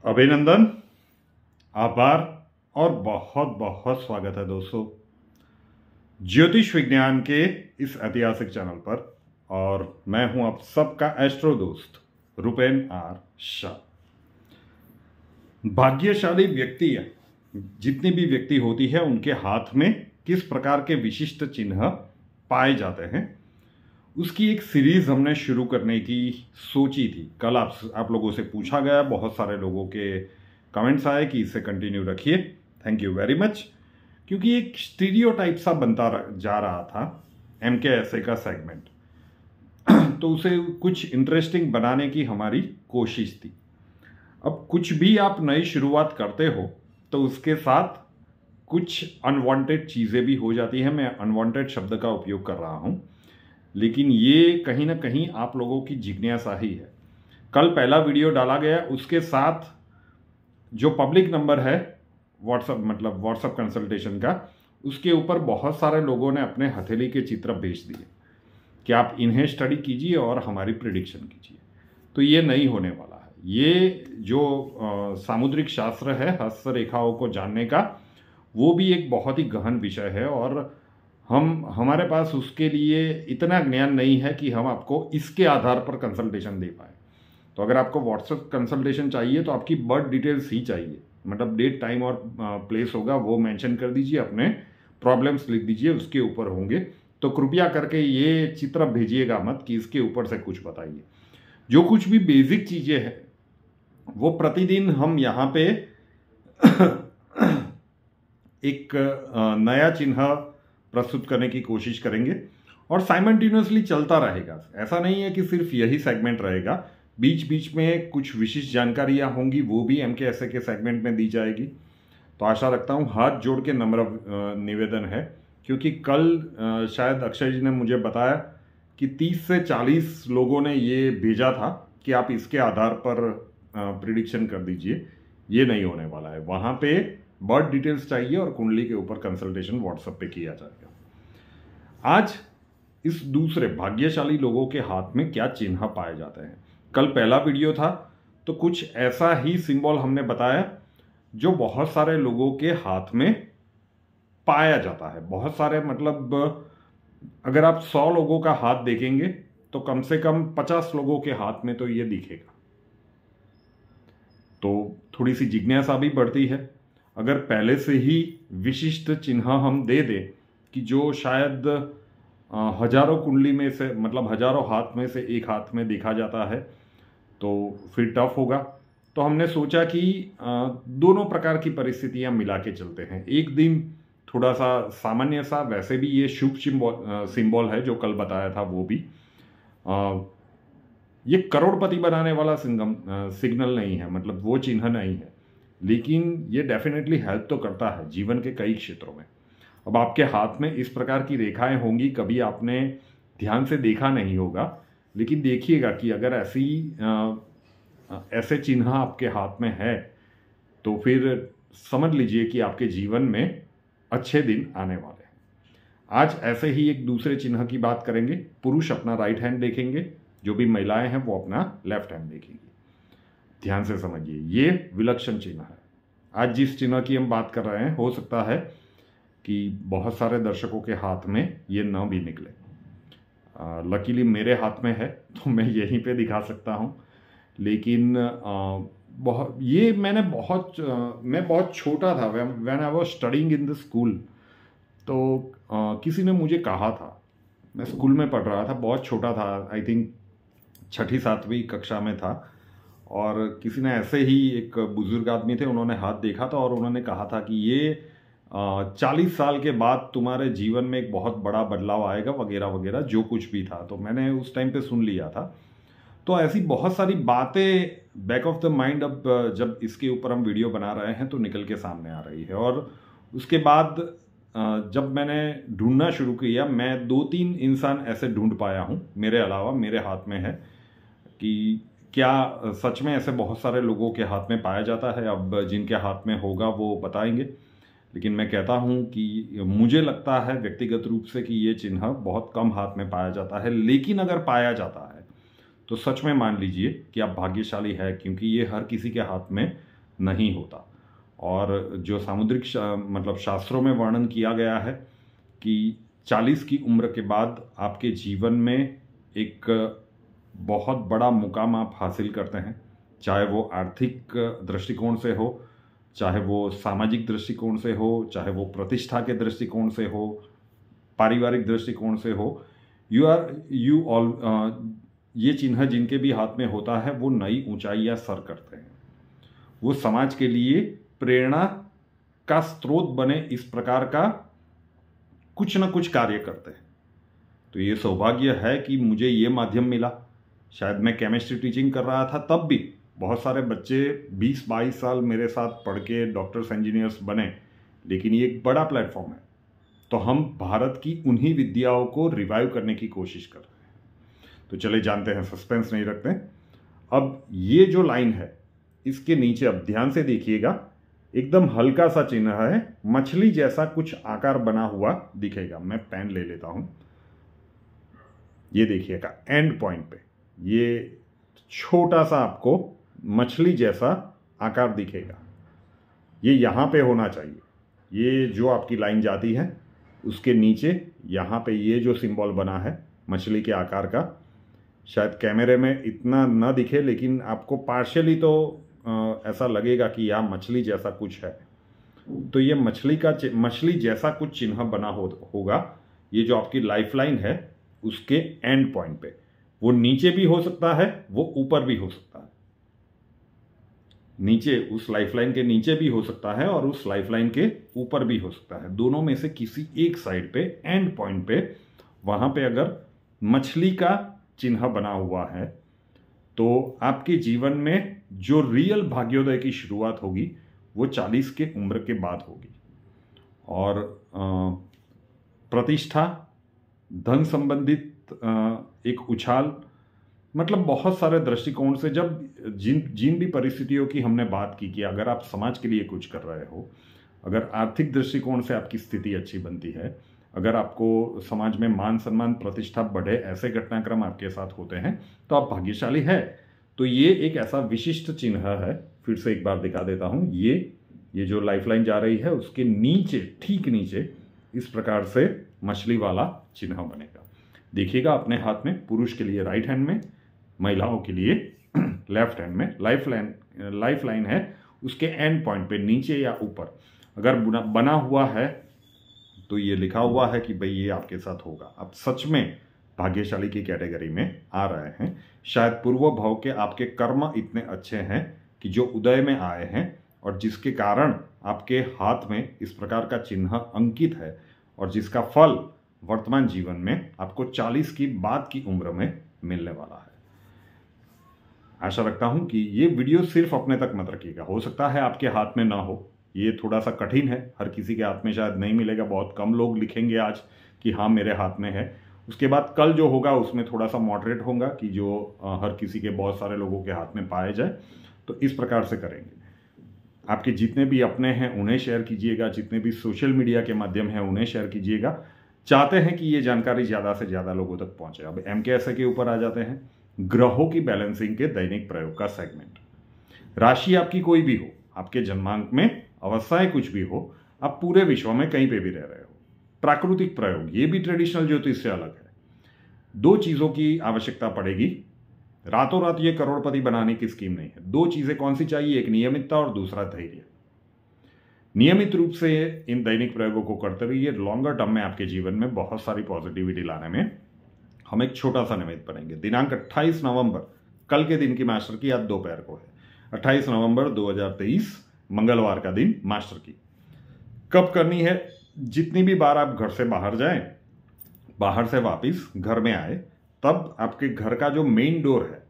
अभिनंदन, आभार और बहुत बहुत स्वागत है दोस्तों ज्योतिष विज्ञान के इस ऐतिहासिक चैनल पर। और मैं हूं आप सबका एस्ट्रो दोस्त रुपेन आर शाह। भाग्यशाली व्यक्ति जितनी भी व्यक्ति होती है उनके हाथ में किस प्रकार के विशिष्ट चिन्ह पाए जाते हैं, उसकी एक सीरीज हमने शुरू करने की सोची थी। कल आप लोगों से पूछा गया, बहुत सारे लोगों के कमेंट्स आए कि इसे कंटिन्यू रखिए। Thank you very much. क्योंकि एक स्टीरियोटाइप सा बनता जा रहा था MKSA का सेगमेंट, तो उसे कुछ इंटरेस्टिंग बनाने की हमारी कोशिश थी। अब कुछ भी आप नई शुरुआत करते हो तो उसके साथ कुछ अनवांटेड चीज़ें भी हो जाती हैं। मैं अनवांटेड शब्द का उपयोग कर रहा हूँ, लेकिन ये कहीं ना कहीं आप लोगों की जिज्ञासा ही है। कल पहला वीडियो डाला गया, उसके साथ जो पब्लिक नंबर है व्हाट्सएप कंसल्टेशन का, उसके ऊपर बहुत सारे लोगों ने अपने हथेली के चित्र भेज दिए कि आप इन्हें स्टडी कीजिए और हमारी प्रिडिक्शन कीजिए। तो ये नहीं होने वाला है। ये जो सामुद्रिक शास्त्र है हस्तरेखाओं को जानने का, वो भी एक बहुत ही गहन विषय है और हमारे पास उसके लिए इतना ज्ञान नहीं है कि हम आपको इसके आधार पर कंसल्टेशन दे पाए। तो अगर आपको व्हाट्सएप कंसल्टेशन चाहिए तो आपकी बर्थ डिटेल्स ही चाहिए, मतलब डेट, टाइम और प्लेस होगा, वो मेंशन कर दीजिए, अपने प्रॉब्लम्स लिख दीजिए, उसके ऊपर होंगे। तो कृपया करके ये चित्र भेजिएगा मत कि इसके ऊपर से कुछ बताइए। जो कुछ भी बेसिक चीज़ें हैं वो प्रतिदिन हम यहाँ पे एक नया चिन्ह प्रस्तुत करने की कोशिश करेंगे और साइमल्टेनियसली चलता रहेगा। ऐसा नहीं है कि सिर्फ यही सेगमेंट रहेगा, बीच बीच में कुछ विशिष्ट जानकारियां होंगी, वो भी MKSA के सेगमेंट में दी जाएगी। तो आशा रखता हूं, हाथ जोड़ के नम्र निवेदन है, क्योंकि कल शायद अक्षय जी ने मुझे बताया कि 30 से 40 लोगों ने ये भेजा था कि आप इसके आधार पर प्रिडिक्शन कर दीजिए। ये नहीं होने वाला है। वहाँ पे बर्थ डिटेल्स चाहिए और कुंडली के ऊपर कंसल्टेशन व्हाट्सएप पे किया जाएगा। आज इस दूसरे भाग्यशाली लोगों के हाथ में क्या चिन्ह पाए जाते हैं। कल पहला वीडियो था तो कुछ ऐसा ही सिंबल हमने बताया जो बहुत सारे लोगों के हाथ में पाया जाता है। बहुत सारे, मतलब अगर आप 100 लोगों का हाथ देखेंगे तो कम से कम 50 लोगों के हाथ में तो ये दिखेगा। तो थोड़ी सी जिज्ञासा भी बढ़ती है। अगर पहले से ही विशिष्ट चिन्ह हम दे दें कि जो शायद हजारों कुंडली में से, मतलब हजारों हाथ में से एक हाथ में देखा जाता है, तो फिर टफ होगा। तो हमने सोचा कि दोनों प्रकार की परिस्थितियां मिला के चलते हैं। एक दिन थोड़ा सा सामान्य सा, वैसे भी ये शुभ सिंबल है जो कल बताया था, वो भी ये करोड़पति बनाने वाला सिग्नल नहीं है, मतलब वो चिन्ह नहीं है, लेकिन ये डेफिनेटली हेल्प तो करता है जीवन के कई क्षेत्रों में। अब आपके हाथ में इस प्रकार की रेखाएं होंगी, कभी आपने ध्यान से देखा नहीं होगा, लेकिन देखिएगा कि अगर ऐसे चिन्ह आपके हाथ में है तो फिर समझ लीजिए कि आपके जीवन में अच्छे दिन आने वाले हैं। आज ऐसे ही एक दूसरे चिन्ह की बात करेंगे। पुरुष अपना राइट हैंड देखेंगे, जो भी महिलाएं हैं वो अपना लेफ्ट हैंड देखेंगी। ध्यान से समझिए, ये विलक्षण चिन्ह है। आज जिस चिन्ह की हम बात कर रहे हैं, हो सकता है कि बहुत सारे दर्शकों के हाथ में ये न भी निकले। लकीली मेरे हाथ में है तो मैं यहीं पे दिखा सकता हूँ, लेकिन मैं बहुत छोटा था, when I was studying in the school. तो किसी ने मुझे कहा था, मैं स्कूल में पढ़ रहा था, बहुत छोटा था, आई थिंक 6ठी 7वीं कक्षा में था, और किसी ने ऐसे ही, एक बुजुर्ग आदमी थे, उन्होंने हाथ देखा था और उन्होंने कहा था कि ये 40 साल के बाद तुम्हारे जीवन में एक बहुत बड़ा बदलाव आएगा, वगैरह वगैरह, जो कुछ भी था। तो मैंने उस टाइम पे सुन लिया था। तो ऐसी बहुत सारी बातें बैक ऑफ द माइंड अब जब इसके ऊपर हम वीडियो बना रहे हैं तो निकल के सामने आ रही है। और उसके बाद जब मैंने ढूंढना शुरू किया, मैं 2-3 इंसान ऐसे ढूंढ पाया हूँ मेरे अलावा, मेरे हाथ में है, कि क्या सच में ऐसे बहुत सारे लोगों के हाथ में पाया जाता है। अब जिनके हाथ में होगा वो बताएंगे, लेकिन मैं कहता हूं कि मुझे लगता है व्यक्तिगत रूप से कि ये चिन्ह बहुत कम हाथ में पाया जाता है, लेकिन अगर पाया जाता है तो सच में मान लीजिए कि आप भाग्यशाली है, क्योंकि ये हर किसी के हाथ में नहीं होता। और जो सामुद्रिक मतलब शास्त्रों में वर्णन किया गया है कि 40 की उम्र के बाद आपके जीवन में एक बहुत बड़ा मुकाम आप हासिल करते हैं, चाहे वो आर्थिक दृष्टिकोण से हो, चाहे वो सामाजिक दृष्टिकोण से हो, चाहे वो प्रतिष्ठा के दृष्टिकोण से हो, पारिवारिक दृष्टिकोण से हो। ये चिन्ह जिनके भी हाथ में होता है वो नई ऊंचाइयां सर करते हैं, वो समाज के लिए प्रेरणा का स्रोत बने इस प्रकार का कुछ न कुछ कार्य करते हैं। तो ये सौभाग्य है कि मुझे ये माध्यम मिला। शायद मैं केमिस्ट्री टीचिंग कर रहा था तब भी बहुत सारे बच्चे 20-22 साल मेरे साथ पढ़ के डॉक्टर्स इंजीनियर्स बने, लेकिन ये एक बड़ा प्लेटफॉर्म है। तो हम भारत की उन्हीं विद्याओं को रिवाइव करने की कोशिश कर रहे हैं। तो चले जानते हैं, सस्पेंस नहीं रखते। अब ये जो लाइन है इसके नीचे अब ध्यान से देखिएगा, एकदम हल्का सा चिन्ह है, मछली जैसा कुछ आकार बना हुआ दिखेगा। मैं पेन ले लेता हूं। ये देखिएगा एंड पॉइंट पे ये छोटा सा आपको मछली जैसा आकार दिखेगा, ये यहां पे होना चाहिए। ये जो आपकी लाइन जाती है उसके नीचे यहां पे ये जो सिंबल बना है मछली के आकार का, शायद कैमरे में इतना ना दिखे लेकिन आपको पार्शियली तो ऐसा लगेगा कि यह मछली जैसा कुछ है। तो ये मछली जैसा कुछ चिन्ह बना होगा। ये जो आपकी लाइफलाइन है उसके एंड पॉइंट पे, वो नीचे भी हो सकता है, वो ऊपर भी हो सकता है। नीचे उस लाइफलाइन के नीचे भी हो सकता है और उस लाइफलाइन के ऊपर भी हो सकता है। दोनों में से किसी एक साइड पे एंड पॉइंट पे, वहां पे अगर मछली का चिन्ह बना हुआ है तो आपके जीवन में जो रियल भाग्योदय की शुरुआत होगी वो 40 के उम्र के बाद होगी। और प्रतिष्ठा, धन संबंधित एक उछाल, मतलब बहुत सारे दृष्टिकोण से जब जिन भी परिस्थितियों की हमने बात की कि अगर आप समाज के लिए कुछ कर रहे हो, अगर आर्थिक दृष्टिकोण से आपकी स्थिति अच्छी बनती है, अगर आपको समाज में मान सम्मान प्रतिष्ठा बढ़े, ऐसे घटनाक्रम आपके साथ होते हैं तो आप भाग्यशाली है। तो ये एक ऐसा विशिष्ट चिन्ह है। फिर से एक बार दिखा देता हूं। ये जो लाइफलाइन जा रही है उसके नीचे, ठीक नीचे इस प्रकार से मछली वाला चिन्ह बनेगा। देखिएगा अपने हाथ में, पुरुष के लिए राइट हैंड में, महिलाओं के लिए लेफ्ट हैंड में लाइफलाइन है। उसके एंड पॉइंट पे नीचे या ऊपर अगर बना हुआ है तो ये लिखा हुआ है कि भाई ये आपके साथ होगा। आप सच में भाग्यशाली की कैटेगरी में आ रहे हैं। शायद पूर्व भाव के आपके कर्म इतने अच्छे हैं कि जो उदय में आए हैं और जिसके कारण आपके हाथ में इस प्रकार का चिन्ह अंकित है और जिसका फल वर्तमान जीवन में आपको 40 की बाद की उम्र में मिलने वाला है। आशा रखता हूं कि ये वीडियो सिर्फ अपने तक मत रखिएगा। हो सकता है आपके हाथ में ना हो, ये थोड़ा सा कठिन है, हर किसी के हाथ में शायद नहीं मिलेगा। बहुत कम लोग लिखेंगे आज कि हाँ मेरे हाथ में है। उसके बाद कल जो होगा उसमें थोड़ा सा मॉडरेट होगा कि जो हर किसी के, बहुत सारे लोगों के हाथ में पाए जाए। तो इस प्रकार से करेंगे। आपके जितने भी अपने हैं उन्हें शेयर कीजिएगा, जितने भी सोशल मीडिया के माध्यम हैं उन्हें शेयर कीजिएगा। चाहते हैं कि ये जानकारी ज़्यादा से ज़्यादा लोगों तक पहुंचे। अब MKSA के ऊपर आ जाते हैं। ग्रहों की बैलेंसिंग के दैनिक प्रयोग का सेगमेंट। राशि आपकी कोई भी हो, आपके जन्मांक में अवस्थाएं कुछ भी हो, आप पूरे विश्व में कहीं पे भी रह रहे हो। प्राकृतिक प्रयोग, ये भी ट्रेडिशनल ज्योतिष से अलग है। 2 चीज़ों की आवश्यकता पड़ेगी। रातों रात ये करोड़पति बनाने की स्कीम नहीं है। 2 चीज़ें कौन सी चाहिए? एक नियमितता और दूसरा धैर्य। नियमित रूप से इन दैनिक प्रयोगों को करते रहिए। लॉन्गर टर्म में आपके जीवन में बहुत सारी पॉजिटिविटी लाने में हम एक छोटा सा निमित्त बनेंगे। दिनांक 28 नवंबर, कल के दिन की मास्टर की आज दोपहर को है। 28 नवंबर 2023 मंगलवार का दिन मास्टर की कब करनी है? जितनी भी बार आप घर से बाहर जाएं, बाहर से वापस घर में आए, तब आपके घर का जो मेन डोर है,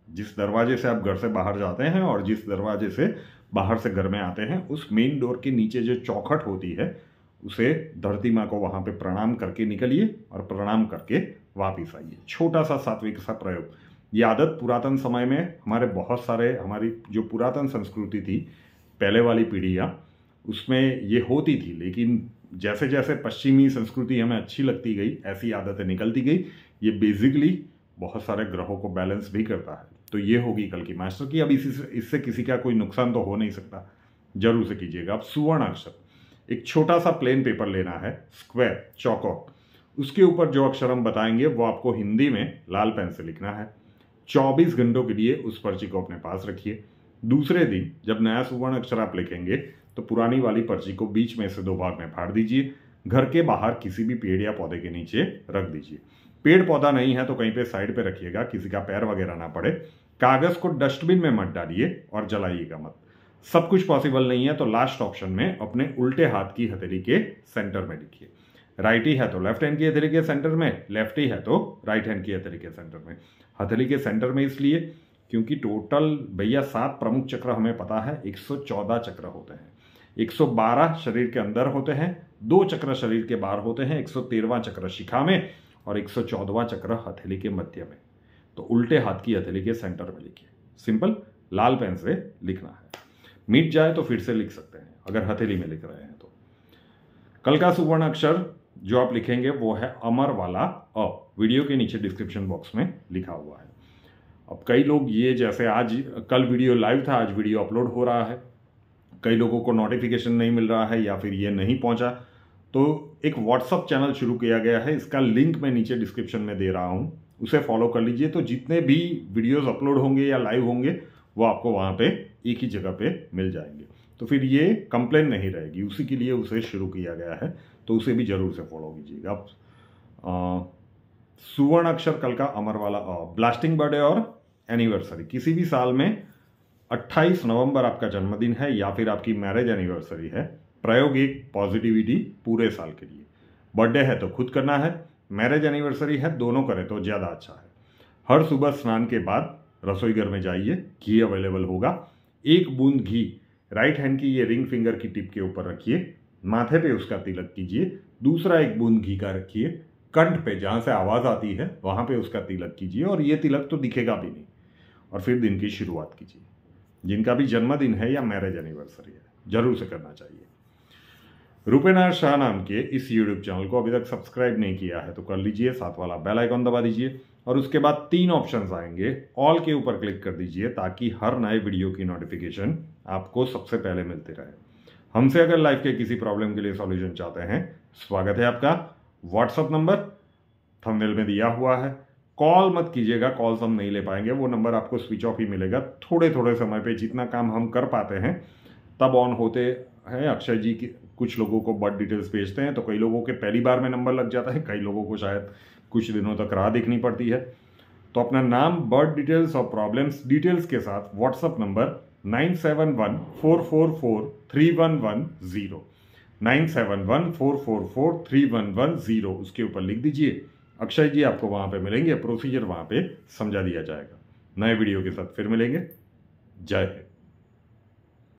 जिस दरवाजे से आप घर से बाहर जाते हैं और जिस दरवाजे से बाहर से घर में आते हैं, उस मेन डोर के नीचे जो चौखट होती है उसे धरती माँ को वहां पे प्रणाम करके निकलिए और प्रणाम करके वापिस आइए। छोटा सा सात्विक सा प्रयोग। ये आदत पुरातन समय में हमारे बहुत सारे, हमारी जो पुरातन संस्कृति थी, पहले वाली पीढ़ियाँ, उसमें ये होती थी। लेकिन जैसे जैसे पश्चिमी संस्कृति हमें अच्छी लगती गई, ऐसी आदतें निकलती गई। ये बेसिकली बहुत सारे ग्रहों को बैलेंस भी करता है। तो ये होगी कल की मास्टर की। अब इससे किसी का कोई नुकसान तो हो नहीं सकता, जरूर से कीजिएगा। अब सुवर्ण अक्षर, एक छोटा सा प्लेन पेपर लेना है, स्क्वायर चौकोर, उसके ऊपर जो अक्षर हम बताएंगे वो आपको हिंदी में लाल पेन से लिखना है। 24 घंटों के लिए उस पर्ची को अपने पास रखिए। दूसरे दिन जब नया सुवर्ण अक्षर आप लिखेंगे तो पुरानी वाली पर्ची को बीच में से 2 भाग में फाड़ दीजिए, घर के बाहर किसी भी पेड़ या पौधे के नीचे रख दीजिए। पेड़ पौधा नहीं है तो कहीं पे साइड पे रखिएगा, किसी का पैर वगैरह ना पड़े। कागज को डस्टबिन में मत डालिए और जलाइएगा मत। सब कुछ पॉसिबल नहीं है तो लास्ट ऑप्शन में अपने उल्टे हाथ की हथेली के सेंटर में लिखिए। राइटी है तो लेफ्ट हैंड की हथेली के सेंटर में, लेफ्टी है तो राइट हैंड की हथेली के सेंटर में। हथेली के सेंटर में इसलिए क्योंकि टोटल भैया 7 प्रमुख चक्र हमें पता है, 114 चक्र होते हैं। 112 शरीर के अंदर होते हैं, 2 चक्र शरीर के बाहर होते हैं, 113वां चक्र शिखा में और 114वां चक्र हथेली के मध्य में। तो उल्टे हाथ की हथेली के सेंटर में लिखिए। सिंपल, लाल पेन से लिखना है। मिट जाए तो फिर से लिख सकते हैं अगर हथेली में लिख रहे हैं तो। कल का सुवर्ण अक्षर जो आप लिखेंगे वो है अमर वाला अ। वीडियो के नीचे डिस्क्रिप्शन बॉक्स में लिखा हुआ है। अब कई लोग ये, जैसे आज कल वीडियो लाइव था, आज वीडियो अपलोड हो रहा है, कई लोगों को नोटिफिकेशन नहीं मिल रहा है या फिर ये नहीं पहुंचा, तो एक व्हाट्सअप चैनल शुरू किया गया है, इसका लिंक मैं नीचे डिस्क्रिप्शन में दे रहा हूं, उसे फॉलो कर लीजिए। तो जितने भी वीडियोस अपलोड होंगे या लाइव होंगे वो आपको वहां पे एक ही जगह पे मिल जाएंगे, तो फिर ये कंप्लेन नहीं रहेगी। उसी के लिए उसे शुरू किया गया है, तो उसे भी जरूर से फॉलो कीजिएगा। अब सुवर्ण अक्षर कल का अमर वाला ब्लास्टिंग बर्थडे और एनिवर्सरी, किसी भी साल में 28 नवंबर आपका जन्मदिन है या फिर आपकी मैरिज एनिवर्सरी है, प्रायोगिक पॉजिटिविटी पूरे साल के लिए। बर्थडे है तो खुद करना है, मैरिज एनिवर्सरी है दोनों करें तो ज़्यादा अच्छा है। हर सुबह स्नान के बाद रसोई घर में जाइए, घी अवेलेबल होगा, 1 बूंद घी राइट हैंड की ये रिंग फिंगर की टिप के ऊपर रखिए, माथे पे उसका तिलक कीजिए। दूसरा 1 बूंद घी का रखिए, कंठ पे जहाँ से आवाज़ आती है वहाँ पे उसका तिलक कीजिए, और ये तिलक तो दिखेगा भी नहीं, और फिर दिन की शुरुआत कीजिए। जिनका भी जन्मदिन है या मैरिज एनिवर्सरी है जरूर से करना चाहिए। रूपेनारायण शाह नाम के इस यूट्यूब चैनल को अभी तक सब्सक्राइब नहीं किया है तो कर लीजिए, साथ वाला बेल आइकॉन दबा दीजिए और उसके बाद 3 ऑप्शंस आएंगे, ऑल के ऊपर क्लिक कर दीजिए ताकि हर नए वीडियो की नोटिफिकेशन आपको सबसे पहले मिलती रहे। हमसे अगर लाइफ के किसी प्रॉब्लम के लिए सॉल्यूशन चाहते हैं, स्वागत है आपका। व्हाट्सअप नंबर थंबनेल में दिया हुआ है, कॉल मत कीजिएगा, कॉल्स हम नहीं ले पाएंगे, वो नंबर आपको स्विच ऑफ ही मिलेगा। थोड़े थोड़े समय पे जितना काम हम कर पाते हैं तब ऑन होते हैं। अक्षय जी की कुछ लोगों को बर्थ डिटेल्स भेजते हैं तो कई लोगों के पहली बार में नंबर लग जाता है, कई लोगों को शायद कुछ दिनों तक राह देखनी पड़ती है। तो अपना नाम, बर्थ डिटेल्स और प्रॉब्लम्स डिटेल्स के साथ व्हाट्सअप नंबर 9714443110 9714443110 उसके ऊपर लिख दीजिए। अक्षय जी आपको वहां पे मिलेंगे, प्रोसीजर वहां पे समझा दिया जाएगा। नए वीडियो के साथ फिर मिलेंगे। जय हिंद।